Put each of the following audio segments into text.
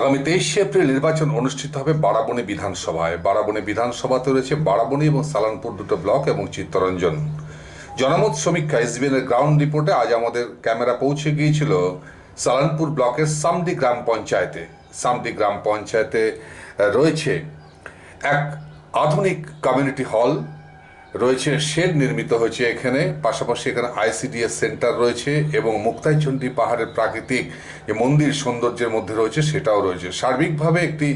আগামী 23শে এপ্রিল নির্বাচন অনুষ্ঠিত হবে বারাবণী বিধানসভায়। বারাবণী বিধানসভাতে রয়েছে বারাবণী এবং সালানপুর দুটো ব্লক এবং চিত্তরঞ্জন। জনমত সমীক্ষা এসবিএন এর গ্রাউন্ড রিপোর্টে আজ আমাদের ক্যামেরা পৌঁছে গিয়েছিল সালানপুর ব্লকের সামডি গ্রাম পঞ্চায়েতে। সামডি গ্রাম পঞ্চায়েতে রয়েছে এক আধুনিক কমিউনিটি হল, রয়েছে শেড নির্মিত হয়েছে এখানে, পাশাপাশি এখানে আইসিডিএস সেন্টার রয়েছে এবং মুক্তাইচণ্ডী পাহাড়ের প্রাকৃতিক যে মন্দির সৌন্দর্যের মধ্যে রয়েছে সেটাও রয়েছে। সার্বিকভাবে একটি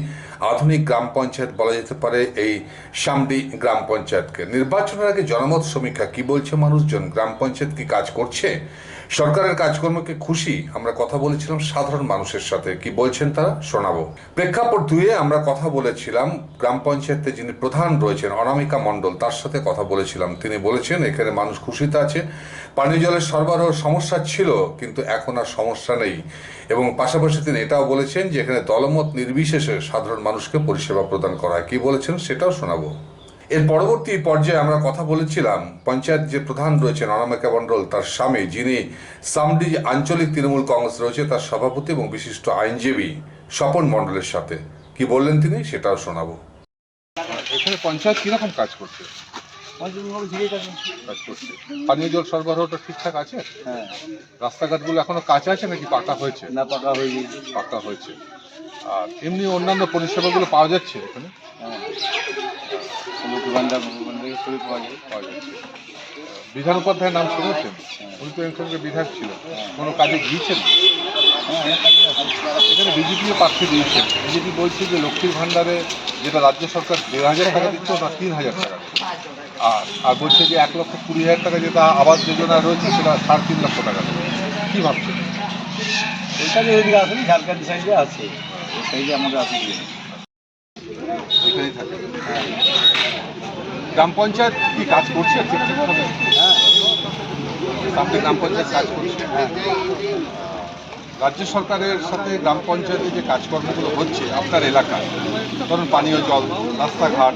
আধুনিক গ্রাম পঞ্চায়েত বলা যেতে পারে এই সামডি গ্রাম পঞ্চায়েতকে। নির্বাচনের আগে জনমত সমীক্ষা কি বলছে মানুষজন, গ্রাম পঞ্চায়েত কি কাজ করছে, সরকারের কাজকর্মকে খুশি। আমরা কথা বলেছিলাম সাধারণ মানুষের সাথে, কি বলছেন তারা শোনাবো। প্রেক্ষাপট দুয়ে আমরা কথা বলেছিলাম গ্রাম পঞ্চায়েতে যিনি প্রধান রয়েছেন অনামিকা মণ্ডল, তার সাথে কথা বলেছিলাম। তিনি বলেছেন এখানে মানুষ খুশিতে আছে, পানীয় জলের সরবরাহ সমস্যা ছিল কিন্তু এখন আর সমস্যা নেই, এবং পাশাপাশি তিনি এটাও বলেছেন যে এখানে দলমত নির্বিশেষে সাধারণ মানুষকে পরিষেবা প্রদান করা হয়। কি বলেছেন সেটাও শোনাবো। এর পরবর্তী পর্যায়ে আমরা কথা বলেছিলাম পঞ্চায়েত যে প্রধান রয়েছেন অনামিকা মণ্ডল, তার স্বামী যিনি সামডি আঞ্চলিক তৃণমূল কংগ্রেস রয়েছে তার সভাপতি এবং বিশিষ্ট আইনজীবী স্বপন মণ্ডলের সাথে। কি বললেন তিনি সেটাও শোনাবো। এখানে পঞ্চায়েত কিরকম কাজ করছে? কাজ করছে। পানীয় জল সরবরাহটা ঠিকঠাক আছে? হ্যাঁ। রাস্তাঘাটগুলো এখনো কাঁচা আছে নাকি পাকা হয়েছে? না, পাকা হয়নি। পাকা হয়েছে। আর এমনি অন্যান্য পরিষেবাগুলো পাওয়া যাচ্ছে এখানে? হ্যাঁ, লক্ষ্মী ভান্ডার সবই পাওয়া যাচ্ছে। বিধান উপাধ্যায়ের নাম শুনেছেন? উনি তো এখানকার বিধায়ক ছিল, কোনো কাজে গিয়েছেন? হ্যাঁ, অনেক কাজে আছে। এখানে বিজেপিও প্রার্থী দিয়েছেন। বিজেপি বলছে যে লক্ষ্মীর ভান্ডারে যেটা রাজ্য সরকার 1,500 টাকা দিচ্ছে ওটা 3,000 টাকা, আর বলছে যে 1,20,000 টাকা যেটা আবাস যোজনা রয়েছে সেটা 3.5 লক্ষ টাকা দেবে। কী ভাবছেন? ওইটা যে ওইদিকে আসলে ঝাড়খণ্ড সাইডে আছে, ওই সাইডে আমাদের আছে। এখানেই থাকে। গ্রাম পঞ্চায়েত কি কাজ করছে ঠিকঠাকভাবে? হ্যাঁ, সামনে গ্রাম পঞ্চায়েত কাজ করছে। রাজ্য সরকারের সাথে গ্রাম পঞ্চায়েতে যে কাজকর্মগুলো হচ্ছে আপনার এলাকায়, ধরুন পানীয় জল, রাস্তাঘাট,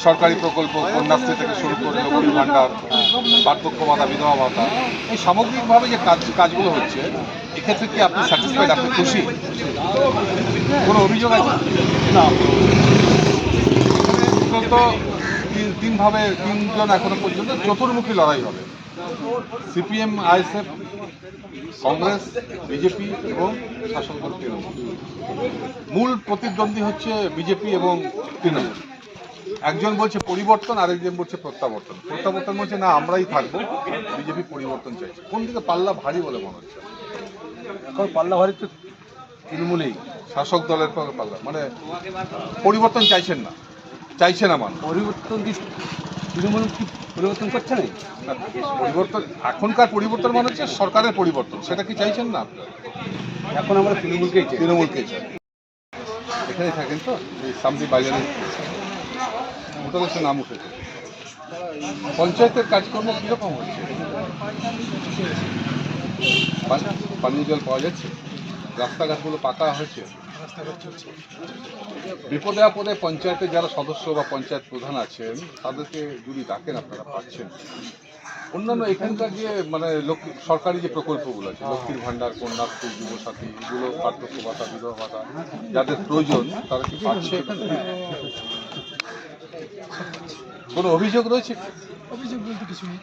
সরকারি প্রকল্প, কন্যাশ্রী থেকে শুরু করে লক্ষ্মীর ভাণ্ডার, বার্ধক্য ভাতা, বিধবা ভাতা, এই সামগ্রিকভাবে যে কাজগুলো হচ্ছে, এক্ষেত্রে কি আপনি স্যাটিসফাইড, আপনি খুশি? কোনো অভিযোগ আছে? না, তো তিনজন এখনো পর্যন্ত চতুর্মুখী লড়াই হবে। সিপিএম, আইএসএফ, কংগ্রেস, বিজেপি এবং শাসক দল তৃণমূল। মূল প্রতিদ্বন্দ্বী হচ্ছে বিজেপি এবং তৃণমূল। একজন বলছে পরিবর্তন, আরেকজন বলছে প্রত্যাবর্তন। প্রত্যাবর্তন বলছে না আমরাই থাকবো, বিজেপি পরিবর্তন চাইছে। কোন দিকে পাল্লা ভারী বলে মনে হচ্ছে? এখন পাল্লা ভারী তো তৃণমূলেই। শাসক দলের পাল্লা মানে পরিবর্তন চাইছেন না, চাইছে না মানুষ। পরিবর্তন কি তৃণমূল কি পরিবর্তন করছে না? পরিবর্তন এখনকার পরিবর্তন মানে হচ্ছে সরকারের পরিবর্তন, সেটা কি চাইছেন না আপনারা? এখন আমরা তৃণমূলকেই চাই। তৃণমূলকে চাই। এখানে থাকেন তো এই সামদি বাজারে হোটেলের নাম উঠেছে। পঞ্চায়েতের কাজকর্ম কীরকম হচ্ছে? পানীয় জল পাওয়া যাচ্ছে? রাস্তাঘাটগুলো পাকা হয়েছে? বিপদে আপদে পঞ্চায়েতের যারা সদস্য বা পঞ্চায়েত প্রধান আছেন তাদেরকে যদি ডাকেন আপনারা পাচ্ছেন? অন্যান্য এখানকার যে মানে সরকারি যে প্রকল্পগুলো আছে, লক্ষ্মীর ভাণ্ডার, কন্যাশ্রী, যুবসাথী, এগুলো, বার্ধক্য ভাতা, বিধবা ভাতা, যাদের প্রয়োজন তারা কি পাচ্ছে এখানে? কোনো অভিযোগ রয়েছে? অভিযোগ বলতে কিছু নেই।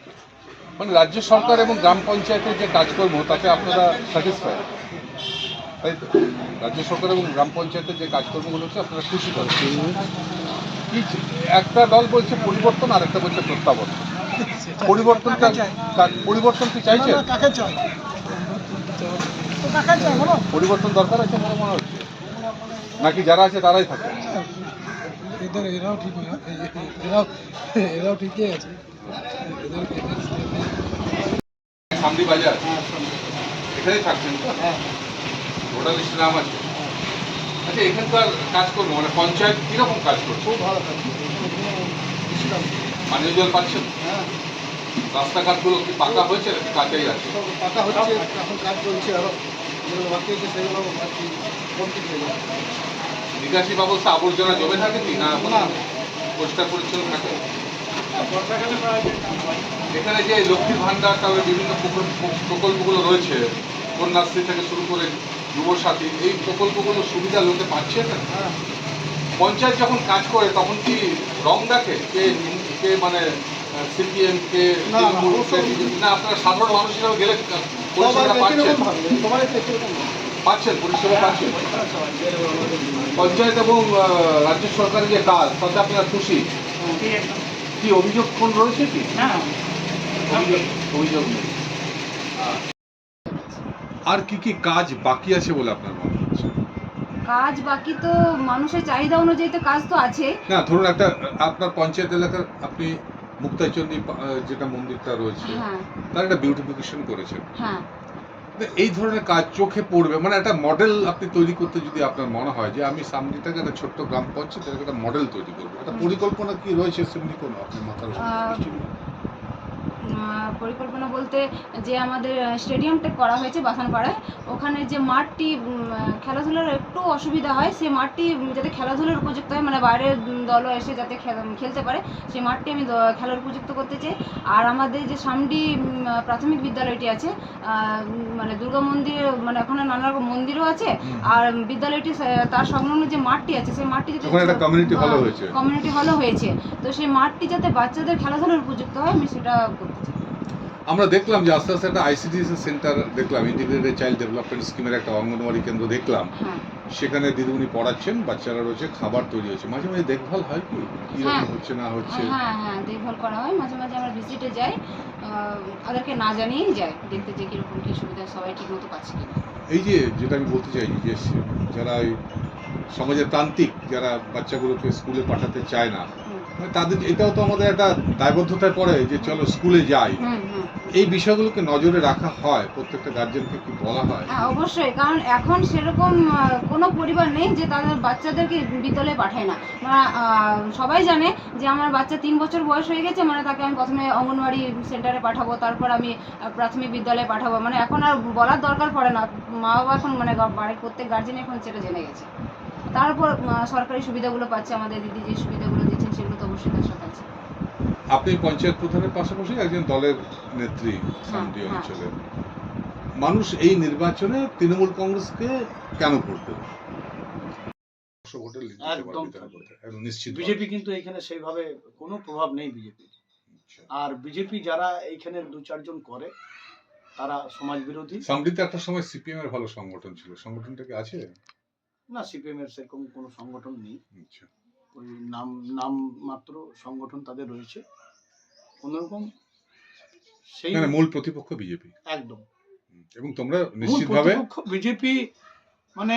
মানে রাজ্য সরকার এবং গ্রাম পঞ্চায়েতের যে কাজকর্ম তাতে আপনারা স্যাটিসফাই, তাই তো? রাজ্য সরকার এবং গ্রাম পঞ্চায়েতের যে কাজকর্মগুলো হচ্ছে আপনারা খুশি পাচ্ছেন। কি একটা দল বলছে পরিবর্তন, আর একটা বলছে প্রত্যাবর্তন। পরিবর্তন কি চাইছেন? কাকে চাই? কাকে চাই বলো? পরিবর্তন দরকার আছে বলে মনে হচ্ছে, নাকি যারা আছে তারাই থাকে? এরাও ঠিক না, এরাও ঠিকই আছে। সামডি বাজার এখানেই থাকছেন তো? ভোটার লিস্টে নাম আছে। আচ্ছা, এখানকার কাজকর্ম মানে পঞ্চায়েত কিরকম কাজ করছে? খুব ভালো কাজ। পানীয় জল পাচ্ছেন? রাস্তাঘাটগুলো কি পাকা হয়েছে নাকি কাঁচাই আছে? পাকা হচ্ছে, এখন কাজ চলছে, আরো যেগুলো বাকি আছে সেগুলো কমপ্লিট হয়ে যাবে। নিকাশি ব্যবস্থা আবর্জনা জমে থাকে কি না পরিষ্কার পরিচ্ছন্ন থাকে? এখানে যে লক্ষ্মীর ভাণ্ডার, তারপরে বিভিন্ন প্রকল্পগুলো রয়েছে, কন্যাশ্রী থেকে শুরু করে যুবসাথী, এই প্রকল্পগুলো সুবিধা লোকে পাচ্ছে না? হ্যাঁ পঞ্চায়েত যখন কাজ করে তখন কি রং দেখে কে মানে সিপিএম কে না, না, তৃণমূল কে ওসব- BJP? না, আপনারা সাধারণ মানুষ হিসেবে গেলে সবার পরিষেবাটা পাচ্ছেন? একই রকম ভাবে, সবাই তো একই রকম ভাবে। পাচ্ছেন, পরিষেবা পাচ্ছেন? পঞ্চায়েত এবং রাজ্য সরকারের যে কাজ তাতে আপনারা খুশি? কি অভিযোগ কোন রয়েছে কি? অভিযোগ নেই। আর কি কি কাজ বাকি আছে বলে আপনার মনে হচ্ছে? কাজ বাকি তো মানুষের চাহিদা অনুযায়ী তো কাজ তো আছে। না, ধরুন একটা আপনার পঞ্চায়েত এলাকার আপনি মুক্তাইচন্ডী যেটা মন্দিরটা রয়েছে হ্যাঁ তার একটা বিউটিফিকেশন করেছেন। হ্যাঁ এই ধরনের কাজ চোখে পড়বে, মানে একটা মডেল আপনি তৈরি করতে যদি আপনার মনে হয় যে আমি সামনেটাকে একটা ছোট্ট গ্রাম পঞ্চায়েত একটা মডেল তৈরি করবো, একটা পরিকল্পনা কি রয়েছে সেমনি কোনো আপনার মাথার উপর? পরিকল্পনা বলতে যে আমাদের স্টেডিয়ামটা করা হয়েছে বাসানপাড়ায়, ওখানে যে মাঠটি খেলাধুলার একটু অসুবিধা হয়, সেই মাঠটি যাতে খেলাধুলার উপযুক্ত হয়, মানে বাইরের দলও এসে যাতে খেলতে পারে, সেই মাঠটি আমি খেলার উপযুক্ত করতে চাই। আর আমাদের যে সামডি প্রাথমিক বিদ্যালয়টি আছে, মানে দুর্গা মন্দির, মানে ওখানে নানা রকম মন্দিরও আছে, আর বিদ্যালয়টি তার সংলগ্ন যে মাঠটি আছে সেই মাঠটি যাতে কমিউনিটি হলও হয়েছে, কমিউনিটি হলও হয়েছে, তো সেই মাঠটি যাতে বাচ্চাদের খেলাধুলার উপযুক্ত হয় আমি সেটা করতে চাই। আমরা দেখলাম যে আস্তে আস্তে একটা ICDS সেন্টার দেখলাম, ইন্টিগ্রেটেড চাইল্ড ডেভেলপমেন্ট স্কিমের একটা অঙ্গনওয়াড়ি কেন্দ্র দেখলাম, হ্যাঁ সেখানে দিদিমণি পড়াচ্ছেন, বাচ্চারা রয়েছে, খাবার তৈরি হচ্ছে, মাঝে মাঝে দেখভাল হয় কি কি হ্যাঁ। রকম হচ্ছে না হচ্ছে? হ্যাঁ হ্যাঁ দেখভাল করা হয়, মাঝে মাঝে আমরা ভিজিটে যাই, ওদেরকে না জানিয়েই যাই দেখতে যে কীরকম কী সুবিধা সবাই ঠিকমতো পাচ্ছে কিনা। এই যে যেটা আমি বলতে চাই যে যারা এই সমাজের প্রান্তিক, যারা বাচ্চাগুলোকে স্কুলে পাঠাতে চায় না, হুম মানে তাদের এটাও তো আমাদের একটা দায়বদ্ধতায় পড়ে যে চলো স্কুলে যাই, হুম হুম এই বিষয়গুলোকে নজরে রাখা হয়, প্রত্যেকটা গার্জেনকে কি বলা হয়? হ্যাঁ অবশ্যই, কারণ এখন সেরকম কোনো পরিবার নেই যে তাদের বাচ্চাদেরকে বিদ্যালয়ে পাঠায় না। সবাই জানে যে আমার বাচ্চা 3 বছর বয়স হয়ে গেছে, মানে তাকে আমি প্রথমে অঙ্গনওয়াড়ি সেন্টারে পাঠাবো, তারপর আমি প্রাথমিক বিদ্যালয়ে পাঠাবো, মানে এখন আর বলার দরকার পড়ে না। মা বাবা এখন মানে বাড়ির প্রত্যেক গার্জেন এখন সেটা জেনে গেছে। তারপর সরকারি সুবিধাগুলো পাচ্ছে, আমাদের দিদি যে সুবিধাগুলো দিচ্ছেন সেগুলো তো অবশ্যই তার সাথে আছে। আপনি পঞ্চায়েত প্রধানের পাশাপাশি একজন দলের নেত্রী সামডি হ্যাঁ। অঞ্চলে, মানুষ এই নির্বাচনে তৃণমূল কংগ্রেসকে কেন ভোট দেবে? একদম নিশ্চিত বিজেপি কিন্তু এখানে সেইভাবে কোনো প্রভাব নেই বিজেপির। আর বিজেপি যারা এইখানে 2-4 জন করে তারা সমাজ বিরোধী। সামডিতে একটা সময় সিপিএম এর ভালো সংগঠন ছিল, সংগঠনটা কি আছে? না, সিপিএম এর সেরকম কোনো সংগঠন নেই, আচ্ছা। ওই নাম মাত্র সংগঠন তাদের রয়েছে কোনোরকম, সেই মানে মূল প্রতিপক্ষ বিজেপি একদম এবং তোমরা নিশ্চিতভাবে বিজেপি, মানে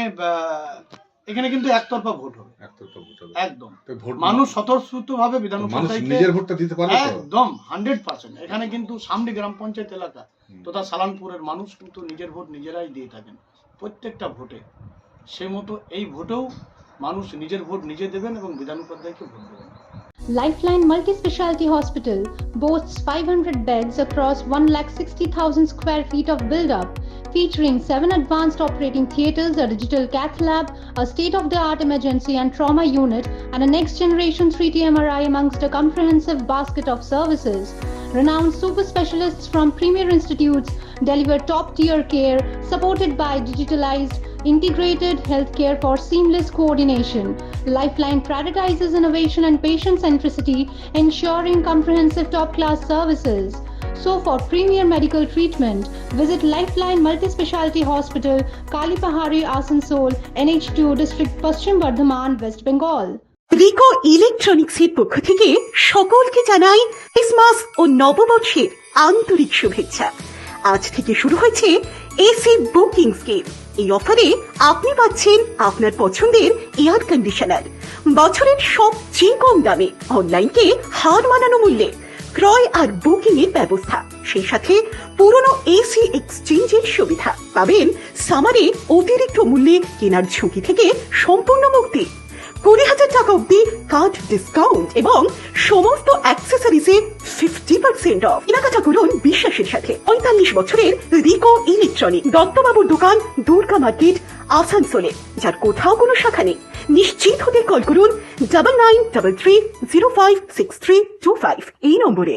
এখানে কিন্তু একতরফা ভোট হবে, একতরফা ভোট হবে। একদম তো ভোট মানুষ স্বতঃস্ফূর্তভাবে মানুষ বিধানসভায় নিজের ভোটটা দিতে পারবে তো? একদম 100%। এখানে কিন্তু সামনে গ্রাম পঞ্চায়েত এলাকা হুম। তথা সালানপুরের মানুষ কিন্তু নিজের ভোট নিজেরাই দিয়ে থাকেন প্রত্যেকটা ভোটে। সেই মতো এই ভোটেও মানুষ নিজের ভোট নিজে দেবেন এবং বিধান উপাধ্যায়কে ভোট দেবেন। Lifeline Multi-Specialty Hospital boasts 500 beds across 160,000 square feet of build-up, featuring 7 advanced operating theatres, a digital cath lab, a state-of-the-art emergency and trauma unit, and a next-generation 3D MRI amongst a comprehensive basket of services. Renowned super specialists from premier institutes deliver top-tier care, supported by digitalized, integrated healthcare for seamless coordination. Lifeline prioritizes innovation and patient centricity, ensuring comprehensive top-class services. So for premier medical treatment, visit Lifeline Multi-Specialty Hospital, Kalipahari, Asansol, NH2 District, Paschim Bardhaman, West Bengal. Rico ইলেকট্রনিক্সের পক্ষ থেকে সকলকে জানাই Christmas ও নববর্ষের আন্তরিক শুভেচ্ছা। আজ থেকে শুরু হয়েছে এসি বুকিং স্কিম। এই অফারে আপনি পাচ্ছেন আপনার পছন্দের এয়ার কন্ডিশনার বছরের সবচেয়ে কম দামে, অনলাইনকে হার মানানো মূল্যে ক্রয় আর বুকিং এর ব্যবস্থা, সেই সাথে পুরনো এসি এক্সচেঞ্জের সুবিধা পাবেন। সামারে অতিরিক্ত মূল্যে কেনার ঝুঁকি থেকে সম্পূর্ণ মুক্তি, 20,000 টাকা অব্দি কার্ড ডিসকাউন্ট এবং সমস্ত অ্যাক্সেসরিজে 50% অফ। কেনাকাটা করুন বিশ্বাসের সাথে। 45 বছরের রিকো ইলেকট্রনিক, দত্তবাবুর দোকান, দুর্গা মার্কেট, আসানসোলে, যার কোথাও কোনো শাখা নেই। নিশ্চিত হতে কল করুন 9933056325 এই নম্বরে।